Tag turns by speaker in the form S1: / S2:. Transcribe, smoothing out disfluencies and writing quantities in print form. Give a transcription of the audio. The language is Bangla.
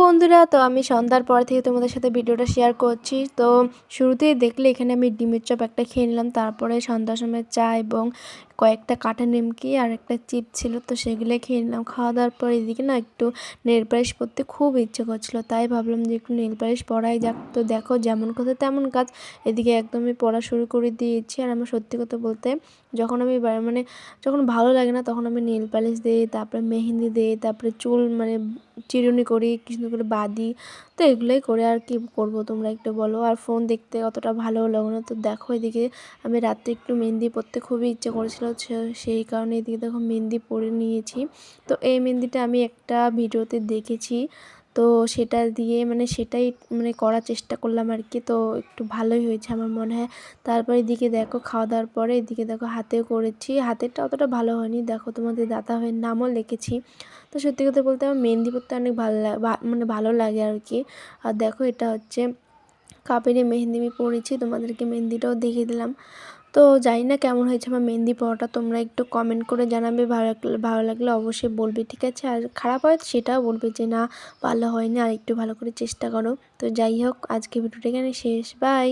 S1: বন্ধুরা, তো আমি সন্ধ্যার পর থেকে তোমাদের সাথে ভিডিওটা শেয়ার করছি। তো শুরুতেই দেখলে এখানে আমি ডিমের চপ একটা খেয়ে নিলাম, তারপরে সন্ধ্যার সময় চা এবং কয়েকটা কাঠা নিমকি আর একটা চিপ ছিল, তো সেগুলো খেয়ে নিলাম। খাওয়া দাওয়ার পর এদিকে না একটু নেল পালিশ পরতে খুব ইচ্ছে করছিল, তাই ভাবলাম যে একটু নেল পালিশ পরাই যাক। তো দেখো যেমন কথা তেমন কাজ, এদিকে একদমই পড়া শুরু করে দিয়েছি। আর আমার সত্যি কথা বলতে যখন আমি মানে যখন ভালো লাগে না তখন আমি নেল পালিশ দিই, তারপরে মেহেন্দি দিই, তারপরে চুল মানে চিরুনি করি, কিছু করে বাঁধি। তো এগুলোই করে আর কি করব তোমরা একটু বলো। আর ফোন দেখতে অতটা ভালোও লাগে না। তো দেখো এদিকে আমি রাত্রে একটু মেহেন্দি পরতে খুবই ইচ্ছে করেছিল, সেই কারণে এদিকে দেখো মেহেন্দি পরে নিয়েছি। তো এই মেহেন্দিটা আমি একটা ভিডিওতে দেখেছি, তো সেটা দিয়ে সেটাই করার চেষ্টা করলাম আর কি। তো একটু ভালোই হয়েছে আমার মনে হয়। তারপরে এদিকে দেখো খাওয়া দাওয়ার পরে এদিকে দেখো হাতেও করেছি, হাতেরটা অতটা ভালো হয়নি। দেখো তোমাদের দাদা ভাইয়ের নামও লিখেছি। তো সত্যি কথা বলতে আমার মেহেন্দি পরতে অনেক ভালো লাগে, ভালো লাগে আর কি। আর দেখো এটা হচ্ছে কাপেরে মেহেন্দি আমি পরেছি, তোমাদেরকে মেহেন্দিটাও দেখিয়ে দিলাম। তো জানি না কেমন হয়েছে আমার মেহেন্দি পরাটা, তোমরা একটু কমেন্ট করে জানাবে। ভালো লাগলে অবশ্যই বলবে, ঠিক আছে? আর খারাপ হয় সেটাও বলবে যে না ভালো হয়নি, আর একটু ভালো করে চেষ্টা করো। তো যাই হোক, আজকে ভিডিওটা এখানে শেষ, বাই।